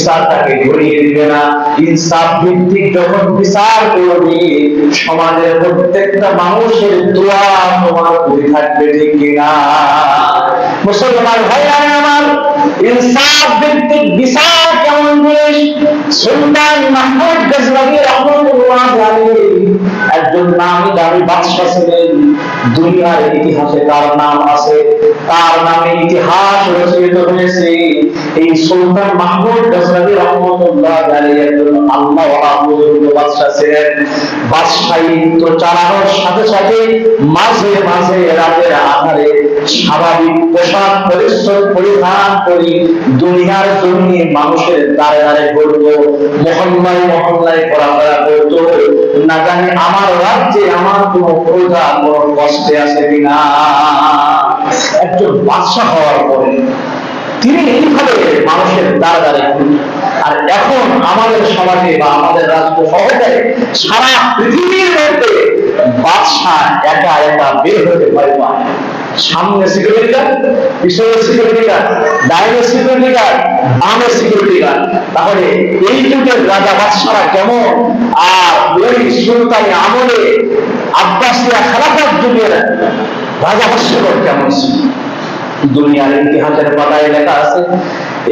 বিচারটাকে ঘুরিয়ে দিবে না। ইনসাফ ভিত্তিক যখন বিচার করবে, সমাজের প্রত্যেকটা মানুষের দোয়া তোমার উপরে থাকবে, ঠিক কিনা? মুসলমান ভাইরা আমার, ইনসাফ ভিত্তিক বিচার কেমন জিনিস? সুলতান মাহমুদ গজনবী রাহমাতুল্লাহ আলাইহি একজন নামী দামি বাদশা ছিলেন। দুনিয়ার ইতিহাসে তার নাম আছে, তার নামে ইতিহাস রচিত হয়েছে। এই সুলতান মাহমুদ গজনবী রাহমাতুল্লাহ আলাইহি একজন আল্লাহওয়ালা বুজুর্গ বাদশা ছিলেন। বাদশাহিত্ব চালানোর সাথে সাথে মাঝে মাঝে রাতের আধারে স্বাভাবিক পোশাক পরিচ্ছদ পরিধান করে দুনিয়ার জমিনে মানুষের দ্বারে দ্বারে ঘুরতো, মহল্লায় মহল্লায় ঘোরাফেরা করতো, না জানি আমার রাজ্যে আমার কোন প্রজা কোন কষ্টে আছে কিনা। একজন বাদশা হওয়ার পরে তিনি এইভাবে মানুষের দ্বারে দ্বারে ঘুরতেন। আর এখন আমাদের সমাজে বা আমাদের রাষ্ট্র সহজে সারা পৃথিবীর মধ্যে বাদশা একা একা বের হতে ভয় পায়। সামনে সিকিউরিটি গার্ড, পিছনে সিকিউরিটি গার্ড, ডাইনে সিকিউরিটি গার্ড, বামে সিকিউরিটি গার্ড। তাহলে এই যুগের রাজা বাদশারা কেমন, আর ওই সুলতানি আমলে আব্বাসিয়া খেলাফত যুগের রাজা বাদশারা কেমন ছিল? দুনিয়ার ইতিহাসের পাতায় লেখা আছে,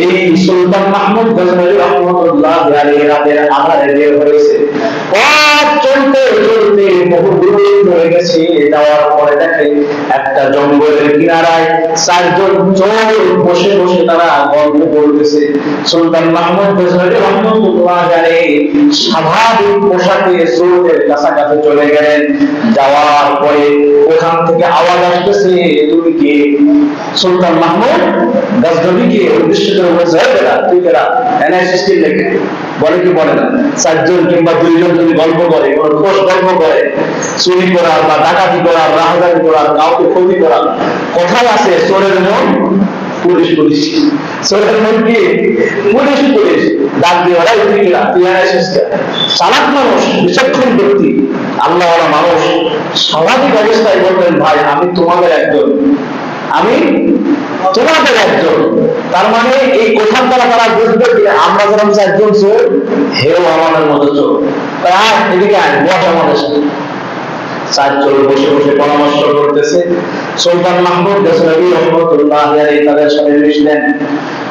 এই সুলতান মাহমুদ গজনবী রাহমাতুল্লাহ আলাইহি রাতের আধারে বের হয়েছে। পথ চলতে চলতে বহু দূর হয়ে গেছে। যাওয়ার পরে দেখে একটা জঙ্গলের কিনারায় চারজন চোর বসে বসে তারা গল্প করতেছে। সুলতান মাহমুদ গজনবী রাহমাতুল্লাহ আলাইহি স্বাভাবিক পোশাকে চোরদের কাছাকাছি চলে গেলেন। যাওয়ার পরে ওখান থেকে আওয়াজ আসতেছে, তুমি কে? সুলতান মাহমুদ গজনবীকে উদ্দেশ্য করে বলছে, তুই কেডা? এনআইসিসটি লেখে বলে কি বলে না? চারজন কিংবা দুইজন যদি গল্প করে, কোন দোষ গল্প করে, চুরি করার বা ডাকাতি করার, রাহাজানি করার, কাউকে ক্ষতি করার, কোথায় আছে চোরের মন? Police police. চোরের মন কি? Police police. ডাক দিয়ে ওরা তুই কেডা? তুই এনআইসিসটা। চালাক মানুষ, বিচক্ষণ ব্যক্তি, আল্লাহওয়ালা মানুষ স্বাভাবিক অবস্থায় বলবেন, ভাই আমি তোমাদের একজন, আমি তোমাদের একজন। তার মানে এই কথার দ্বারা তারা বুঝবে যে আমরা যেরকম চারজন চোর, হেও আমাদের মতো চোর। তাই এদিকে আয়, বস আমাদের সাথে। চারজন বসে বসে পরামর্শ করতেছে। সুলতান মাহমুদ গজনবী রাহমাতুল্লাহ আলাইহি তাদের সাথে মিশলেন।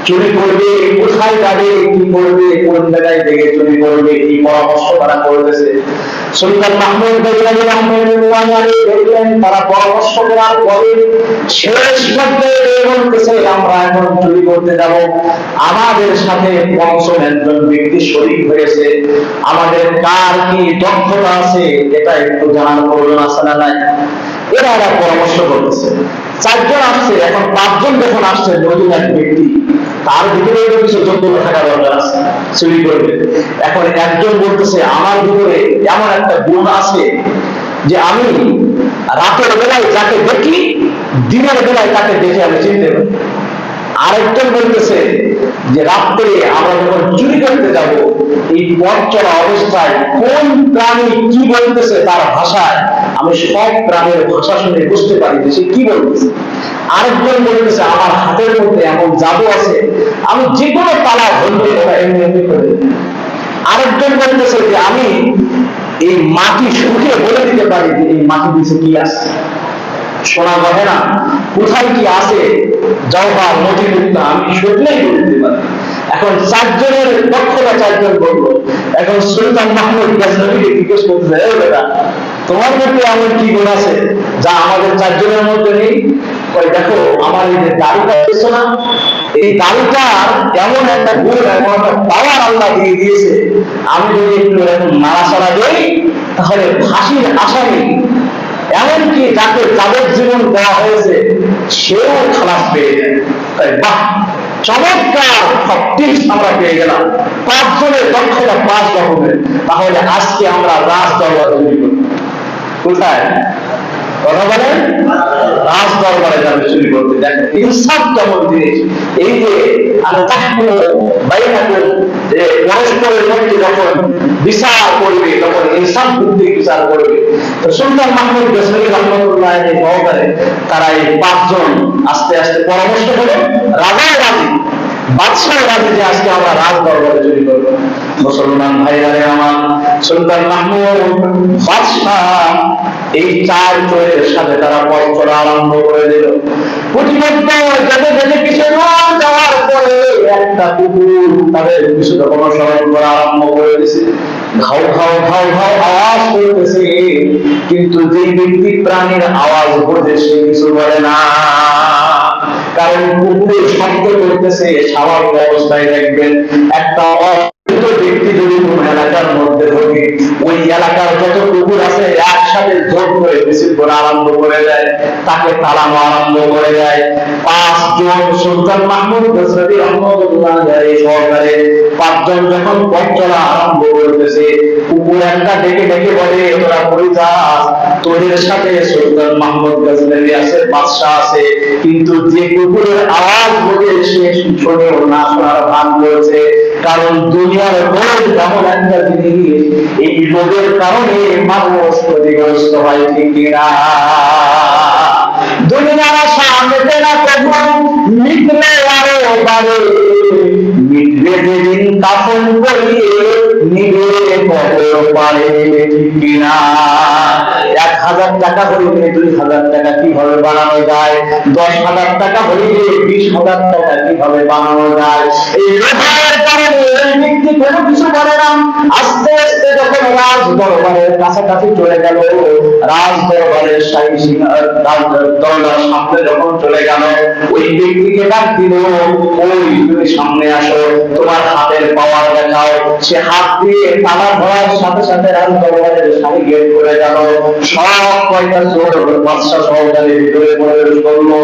চুরি করবে, কোথায় যাবে, কি করবে, কোন জায়গায় থেকে চুরি করবে, এই পরামর্শ তারা করতেছে। সুলতান মাহমুদ গজনবী রাহমাতুল্লাহ আলাইহি দেখলেন তারা পরামর্শ করার পরে শেষ পর্যায়ে বলতেছে, আমরা এখন চুরি করতে যাব। আমাদের সাথে পঞ্চম একজন ব্যক্তি শরীক হয়েছে। আমাদের কার কি দক্ষতা আছে এটা একটু জানার প্রয়োজন আছে না নাই? এরা পরামর্শ করতেছে। চারজন আসছে, এখন পাঁচজন যখন আসছে, নতুন এক ব্যক্তি, তার ভিতরে কিছু যোগ্যতা থাকা দরকার আছে, চুরি করবে। এখন একজন বলতেছে, আমার ভিতরে এমন একটা গুণ আছে যে আমি রাতের বেলায় যাকে দেখি, দিনের বেলায় তাকে দেখে আমি চিনতে পারি। আরেকজন বলতেছে যে রাত্রে আমরা যখন চুরি করতে যাব, এই পথ চলা অবস্থায় কোন প্রাণী কি বলতেছে তার ভাষায় আমি সব প্রাণীর ভাষা শুনে বুঝতে পারি যে সে কি বলতেছে। আরেকজন বলতেছে, আমার হাতের মধ্যে এমন জাদু আছে, আমি যে কোনো তালা ধরতে এমনি এমনি করে। আরেকজন বলতেছে যে আমি এই মাটি শুকিয়ে বলে দিতে পারি যে এই মাটি নিচে কি আছে, সোনা গহেনা কোথায় কি আছে, জওহর মতিমুক্তা আমি শুনলেই বলে দিতে পারি। এখন চারজনের দক্ষতা চারজন বললো। এখন সুলতান মাহমুদ গজনবীকে জিজ্ঞেস করতে যায়, বেটা তোমার মধ্যে এমন কি গুণ আছে যা আমাদের চারজনের মধ্যে নেই? কই দেখো, আমার এই যে দাড়িটা দেখছো না, এই দাড়িটার এমন একটা গুণ, এমন একটা পাওয়ার আল্লাহ দিয়ে দিয়েছে, আমি যদি একটু এরকম নাড়াচাড়া দিই তাহলে ফাঁসির আসামি, এমনকি যাকে যাবজ্জীবন দেওয়া হয়েছে, সেও খালাস পেয়ে যায়। তাই বাহ, চমৎকার সব টিপস আমরা পেয়ে গেলাম। পাঁচজনের দক্ষতা পাঁচ রকমের। তাহলে আজকে আমরা রাজ দরবার তৈরি করি। কোথায় কথা বলেন? রাজ দরবারে যাবে চুরি করতে। দেখেন ইনসাফ কেমন জিনিস। এই যে পরস্পরের মধ্যে যখন বিচার করবে, তখন ইনসাফ ভিত্তিক বিচার করবে। তো সুলতান মাহমুদ গজনবী রাহমাতুল্লাহ আলাইহি সহকারে তারা এই পাঁচজন আস্তে আস্তে পরামর্শ করে রাজাও রাজি। বাদশাহ রাজে যে আজকে আমরা রাজ দরবারে চুরি করবো। মুসলমান ভাইরা আমার, সুলতান মাহমুদ বাদশাহ এই 4 চোরের সাথে তারা পথ চলা আরম্ভ করে দিল। প্রতিমধ্যে যেতে যেতে কিছু দূর যাওয়ার পরে একটা কুকুর তাদের পিছনে অনুসরণ করা আরম্ভ করে দিয়েছে। ঘাউ ঘাউ ঘাউ ঘাউ আওয়াজ করতেছে, কিন্তু যে ব্যক্তি প্রাণীর আওয়াজ বোঝে সে কিছু বলে না। কারণ কুকুর শব্দ করতেছে, স্বাভাবিক অবস্থায় দেখবেন একটা ব্যক্তি যদি কোন এলাকার মধ্যে ঢোকে, ওই এলাকার যত কুকুর আছে একসাথে জোর করে মিছিল করা আরম্ভ করে দেয়, তাকে তাড়ানো আরম্ভ করে দেয়। 5 জন সুলতান মাহমুদ গজনবী রহমাতুল্লাহ আলাইহি সহকারে 5 জন যখন পথ চলা আরম্ভ করতেছে, কুকুর একটা ডেকে ডেকে বলে, তোরা কই যাস? তোদের সাথে সুলতান মাহমুদ গজনবী আছে, বাদশা আছে, কিন্তু যে কুকুরের আওয়াজ বলে সে শোনেও না, শোনার ভান করেছে। কারণ দুনিয়ার রোগ এমন একটা জিনিস, এই রোগের কারণে মানুষ ক্ষতিগ্রস্ত হয়, ঠিক কিনা? দুনিয়ার আশা মেটে না কখনো, মিটলে আরো বাড়ে, মিটবে যেদিন কাফন করিয়ে নিবে কবর পারে, ঠিক কিনা? 1000 টাকা হইলে 2000 টাকা কিভাবে বানানো যায়, 10,000 টাকা হইলে 20,000 টাকা কিভাবে বানানো যায়। এই রোগের কারণে এই ব্যক্তি কোনো কিছু বলে না। আস্তে আস্তে যখন রাজ দরবারের কাছাকাছি চলে গেল, রাজ দরবারের শাহী সিংহার দরজার সামনে যখন চলে গেল, ওই ব্যক্তিকে ডাক দিল, ওই তুমি সামনে আসো, তোমার হাতের পাওয়ার দেখাও। সে হাত দিয়ে তালা ধরার সাথে সাথে রাজ দরবারের শাহী গেট করে গেল। সব কয়টা চোর বাদশা সহকারে ভিতরে প্রবেশ করলো।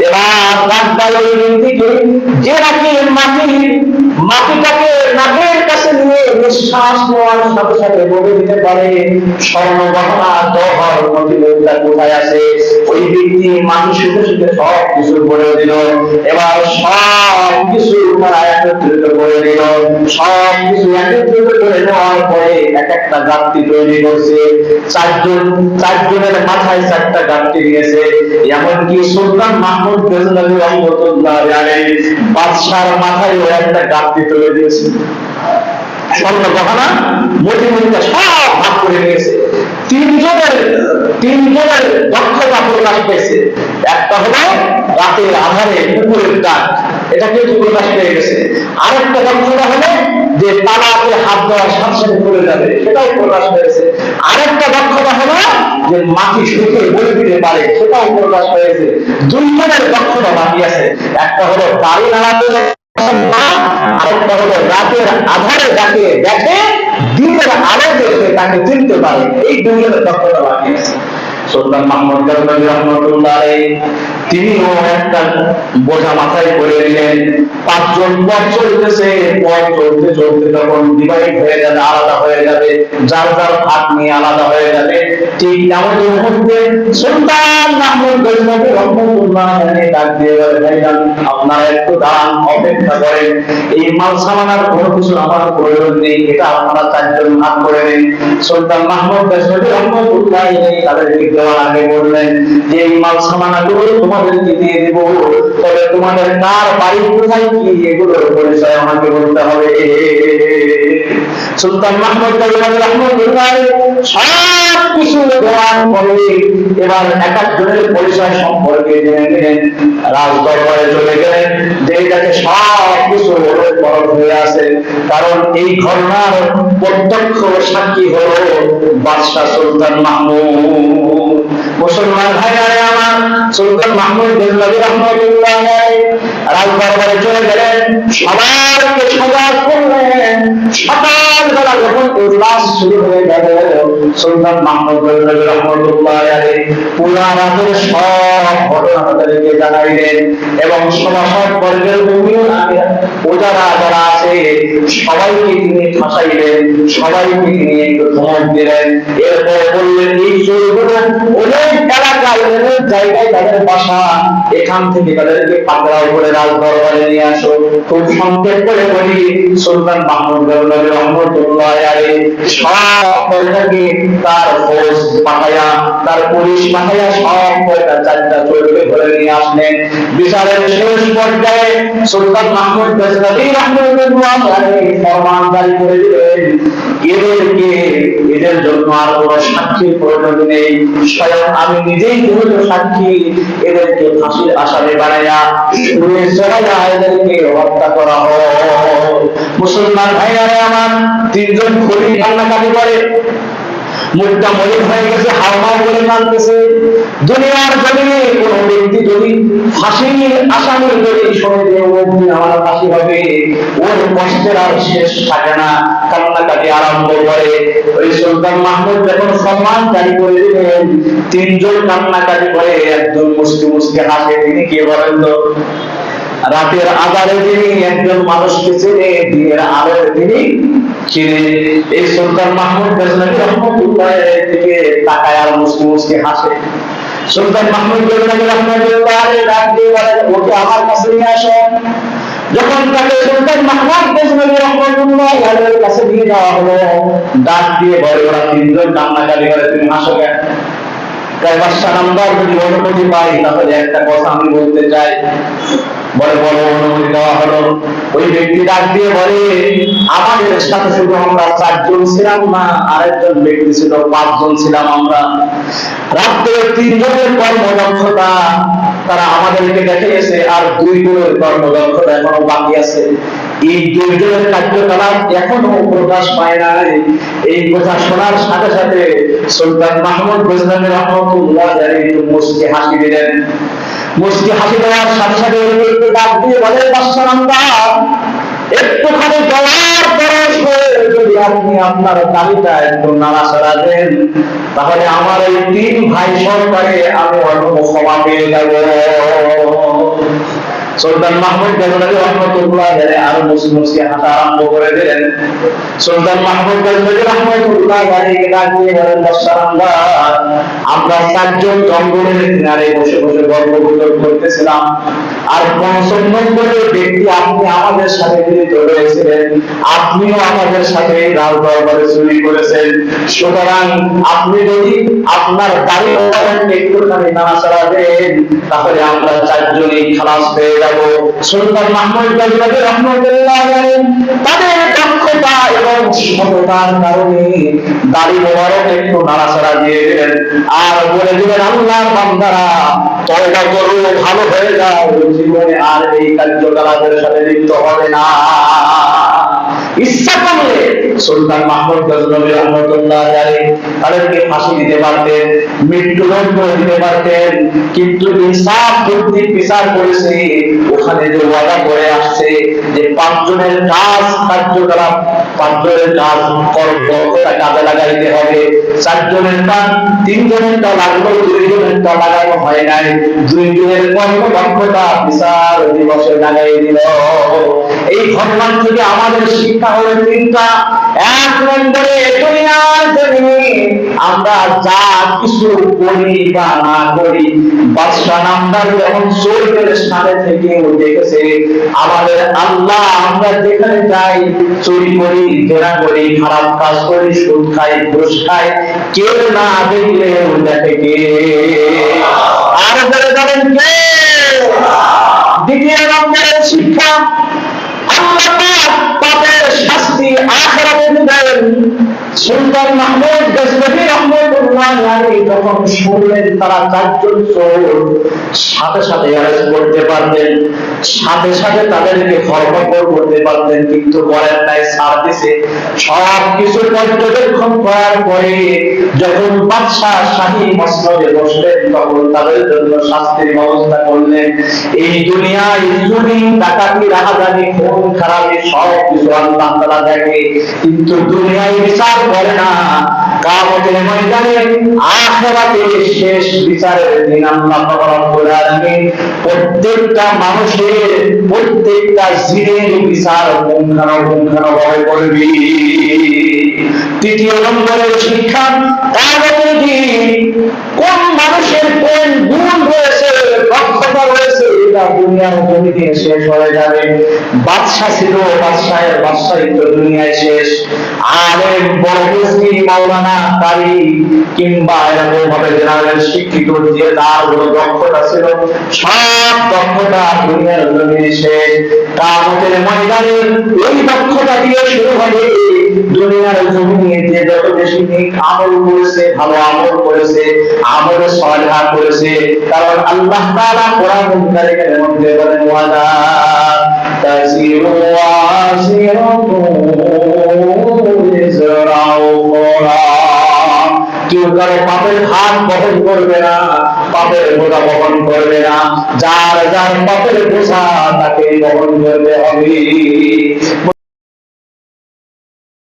এবার ডাক দিল ওই ব্যক্তিকে, যে নাকি মাটিটাকে নাকের কাছে নিয়ে নিঃশ্বাস নেওয়ার সাথে সাথে বলে দিতে পারে স্বর্ণ গহনা জওহর মতিমুক্তা কোথায় আছে। ওই ব্যক্তি মাটি শুকে শুকে সব কিছু বলে দিল। এবার সব কিছু তারা একত্রিত করে দিল। সব কিছু একত্রিত করে নেওয়ার পরে এক একটা গাঁটটি তৈরি করছে। 4 জনের মাথায় 4টা গাঁটটি দিয়েছে। এমনকি সুলতান মাহমুদ গজনবী রহমাতুল্লাহ আলাইহি বাদশার মাথায় একটা গাঁটটি তুলে দিয়েছে। স্বর্ণ গহনা মতিমুক্তা সব ভাগ করে নিয়েছে। 3 জনের দক্ষতা প্রকাশ পেয়েছে। একটা হলো রাতের আধারে কুকুরের ডাক, এটা কিন্তু প্রকাশ পেয়ে গেছে। আরেকটা দক্ষতা হলো যে তালাতে হাত দেওয়ার সাথে সাথে পড়ে যাবে, সেটাও প্রকাশ পেয়েছে। আরেকটা দক্ষতা হলো যে মাটি শুকে বলে দিতে পারে, সেটাও প্রকাশ পেয়েছে। 2 জনের দক্ষতা বাকি আছে। একটা হলো দাড়ি নাড়াতে, আরেকটা হলো রাতের আধারে যাকে দেখে দিনের আলো দেখে তাকে চিনতে পারে। এই 2 জনের দক্ষতা বাকি আছে। সুলতান মাহমুদ গজনবী রহমাতুল্লাহ আলাইহি তিনিও একটা বোঝা মাথায় করে নিলেন। 5 জন পথ চলতেছে, পথ চলতে চলতে তখন ডিভাইড হয়ে যাবে, আলাদা হয়ে যাবে, যার যার ভাগ নিয়ে আলাদা হয়ে যাবে। ঠিক এমন মুহূর্তে সুলতান মাহমুদ গজনবী রহমাতুল্লাহ আলাইহি ডাক দিয়ে বলে, ভাইজান আপনারা একটু দাঁড়ান, অপেক্ষা করেন, এই মাল সামানার কোনো কিছু আমার প্রয়োজন নেই, এটা আপনারা 4 জন ভাগ করে নিন। সুলতান মাহমুদ গজনবী রহমাতুল্লাহ আলাইহি তাদেরকে দেওয়ার আগে বললেন যে এই মাল সামানাগুলো তোমাদেরকে দিয়ে দেব, তবে তোমাদের কার বাড়ি কোথায় কি এগুলোর পরিচয় আমাকে বলতে হবে। সুলতান মাহমুদ গজনবী রহমাতুল্লাহ আলাইহি সব কিছু দেওয়ার পরে এবার এক একজনের পরিচয় সম্পর্কে জেনে নিলেন। রাজ দরবারে চলে গেলেন, যে এটাকে সব কিছু বরফ হয়ে আছে। কারণ এই ঘটনার প্রত্যক্ষ সাক্ষী হলো বাদশা সুলতান মাহমুদ। মুসলমান ভাইরা আমার, সুলতান মাহমুদ গজনবী রহমাতুল্লাহ আলাইহি রাজ দরবারে চলে গেলেন, সবাইকে সজাগ করলেন। সকালবেলা যখন ক্লাস শুরু হয়ে গেল, সুলতান মাহমুদ গজনবী রহমাতুল্লাহ আলাইহি পুরা রাতের সব ঘটনা তাদেরকে জানাইলেন এবং সমাজ বর্গের বিভিন্ন ওজারা যারা আছে সবাইকে তিনি ফাঁসাইলেন, সবাইকে তিনি একটু ধমক দিলেন। এরপর বললেন, এই চোরগুলো অনেক এলাকা ইলমের জায়গায় তাদের বাসা, এখান থেকে তাদেরকে পাকড়াও করে রাজ দরবারে নিয়ে আসো। খুব সংক্ষেপ করে বলি, সুলতান মাহমুদ গজনবী রহমতুল্লাহ আলাইহি সব কয়টাকে তার ফৌজ পাঠায়া, তার পুলিশ পাঠায়া সব কয়টা চারটা চোরকে ধরে নিয়ে আসলেন। বিচারের শেষ পর্যায়ে সুলতান মাহমুদ গজনবী রহমতুল্লাহ আলাইহি ফরমান জারি করে দিলেন, এদের জন্য আর কোনো সাক্ষীর প্রয়োজন নেই, স্বয়ং আমি নিজেই যেহেতু সাক্ষী, এদেরকে ফাঁসির আসামি বানাইয়া এদেরকে হত্যা করা হয়। মুসলমান ভাইয়ারে আমার, তিনজন খুনি কান্নাকাটি করে, মুখটা মলিন হয়ে গেছে, হাওমাও করে কাঁদতেছে। দুনিয়ার জমিনে কোন ব্যক্তি যদি ফাঁসির আসামি যদি শুনে যে আমার ফাঁসি হবে, ওর কষ্টের আর শেষ থাকে না, কান্নাকাটি আরম্ভ করে। ওই সুলতান মাহমুদ যখন সম্মান জারি করে দিলেন, তিনজন কান্নাকাটি করে, একজন মুসকে মুসকে হাসে। তিনি কে বলেন তো? রাতের আধারে তিনি একজন মানুষকে চেনে, দিনের আলোয় তিনি চিনে। এই সুলতান মাহমুদ গজনবী রহমতুল্লাহ আলাইহি থেকে তাকায় আর মুসকে মুসকে হাসে। সুলতান মাহমুদ গজনবী রহমতুল্লাহ আলাইহি ডাক দিয়ে বলেন, ওকে আমার কাছে নিয়ে আসো। যখন তাকে সুলতান মাহমুদ গজনবী রহমতুল্লাহ আলাইহির কাছে নিয়ে যাওয়া হলো, ডাক দিয়ে বলে, ওরা তিনজন কান্নাকাটি করে, তুমি হাসো কেন? বাদশাহ নামদার যদি অনুমতি পাই তাহলে একটা কথা আমি বলতে চাই। বলে, বলো। অনুমতি দেওয়া হলো। ওই ব্যক্তি ডাক দিয়ে বলে, আমাদের সাথে শুধু আমরা 4 জন ছিলাম না, আরেকজন ব্যক্তি ছিল, 5 জন ছিলাম আমরা। রাত্রে 3 জনের কর্মদক্ষতা তারা আমাদেরকে দেখিয়েছে, আর 2 জনের কর্মদক্ষতা এখনো বাকি আছে। এই 2 জনের কার্যকলাপ এখনো প্রকাশ পায় নাই। এই কথা শোনার সাথে সাথে সুলতান মাহমুদ গজনবী রহমতুল্লাহ আলাইহি মুস্কি হাসি দিলেন। মুস্কি হাসি দেওয়ার সাথে সাথে একটু ডাক দিয়ে বলে, বাদশাহ নামদার, একটুখানি দয়ার পরশ হয়ে যদি আপনি আপনার দাবিটা একটু নাড়াচাড়া দেন, তাহলে আমার এই 3 ভাই সরকারে আমি অন্য ক্ষমা পেয়ে যাব। সুলতান মাহমুদ গজনবী রহমতুল্লাহ আলাইহি আরো মুসকি হাসা আরম্ভ করে দিলেন। সুলতান মাহমুদ গজনবী রহমতুল্লাহ আলাইহি ডাক দিয়ে বলেন, বাদশাহ নামদার, আমরা 4 জন জঙ্গলের কিনারে বসে বসে গল্প গুজব করতেছিলাম, আর 5 নম্বরের ব্যক্তি আপনি আমাদের সাথে মিলিত হয়েছিলেন, আপনিও আমাদের সাথে রাজ দরবারে চুরি করেছেন। সুতরাং আপনি যদি আপনার দাড়ি একটুখানি নাড়াচাড়া দেন, তাহলে আমরা 4 জনই খালাস পেয়ে যাব। সুলতান মাহমুদ গজনবী রহমতুল্লাহ আলাইহি তাদের দক্ষতা এবং সততার কারণে দাড়ি মোবারক একটু নাড়াচাড়া দিয়ে দিলেন, আর বলে দিলেন, আল্লাহর বান্দারা, তওবা করো, ভালো হয়ে যাও, জীবনে আর এই কার্যকলাপের সাথে লিপ্ত হবে না। ইচ্ছা করলে সুলতান মাহমুদ গজনবী রহমতুল্লাহ আলাইহি তাদেরকে ফাঁসি দিতে পারতেন, মৃত্যুদণ্ড দিতে পারতেন, কিন্তু ইনসাফ ভিত্তিক বিচার করেছে। ওখানে যে ওয়াদা করে আসছে যে 5 জনের কাজ কার্যকলাপ, 5 জনের কাজ কর্মটা কাজে লাগাইতে হবে, 4 জনের কাজ, 3 জনের টা লাগলো, 2 জনের টা লাগানো হয় নাই, 2 জনের কর্মদক্ষতা বিচার দিবসে লাগাই দিল। এই ঘটনার থেকে আমাদের শিক্ষা হলো 3টা। 1 নম্বরে, দুনিয়ার জমিনে আমরা যা কিছু করি বা না করি, বাদশাহ নামদার যখন চোরদের সামনে থেকে দেখেছে, আমাদের আল্লাহ আমরা যেখানে যাই, চুরি করি, জেনা করি, খারাপ কাজ করি, সুদ খাই, ঘুষ খাই, কেউ না দেখলে দেখে কে? আর বলে যাবেন কে? দ্বিতীয় নম্বরের শিক্ষা, আল্লাহ পাপের শাস্তি আখিরাতে দেন। সুলতান মাহমুদ গজনবী রহমতুল্লাহ আলাইহি যখন শুনলেন তারা 4 জন চোর, সাথে সাথে অ্যারেস্ট করতে পারতেন, সাথে সাথে তাদেরকে ধরপাকড় করতে পারতেন, কিন্তু করেন নাই, ছাড় দিছে। সব কিছু পর্যবেক্ষণ করার পরে যখন বাদশাহ শাহী মসনদে বসলেন, তখন তাদের জন্য শাস্তির ব্যবস্থা করলেন। এই দুনিয়ায় চুরি, ডাকাতি, রাহাজানি, খুন খারাপি সব কিছু আল্লাহ তাআলা দেখে, কিন্তু দুনিয়ায় বিচার করে না। কিয়ামতের ময়দানে আখিরাতে শেষ বিচারের দিন আল্লাহ রব্বুল আলামিন প্রত্যেকটা মানুষের প্রত্যেকটা জীবের বিচার পুঙ্খানুপুঙ্খানুভাবে করবে। তৃতীয় নম্বরের শিক্ষা, কিয়ামতের দিন কোন মানুষের কোন গুণ রয়েছে, দক্ষতা রয়েছে, এটা দুনিয়ার জমিনে শেষ হয়ে যাবে। বাদশা ছিল, বাদশাহের বাদশাহিত্ব দুনিয়ায় শেষ। আলেম, বড় মুফতি, মাওলানা, কারি কিংবা এরকম ভাবে জেনারেল শিক্ষিত যে তার বড় দক্ষতা ছিল, সব দক্ষতা দুনিয়ার জমিনে শেষ। কিয়ামতের ময়দানে এই দক্ষতা দিয়ে শুরু হবে দুনিয়ার জমিনে যে যত বেশি নেক আমল করেছে, ভালো আমল করেছে, আমল সালেহ করেছে, কারণ আল্লাহ তাআলা কোরআন কারীমের মধ্যে বলেন ওয়ালা তাজিরু ওয়াজিরাতুন ইজরা উখরা, কেউ কারো পাপের ভাগ বহন করবে না, পাপের বোঝা বহন করবে না, যার যার পাপের বোঝা তাকে বহন করতে হবে।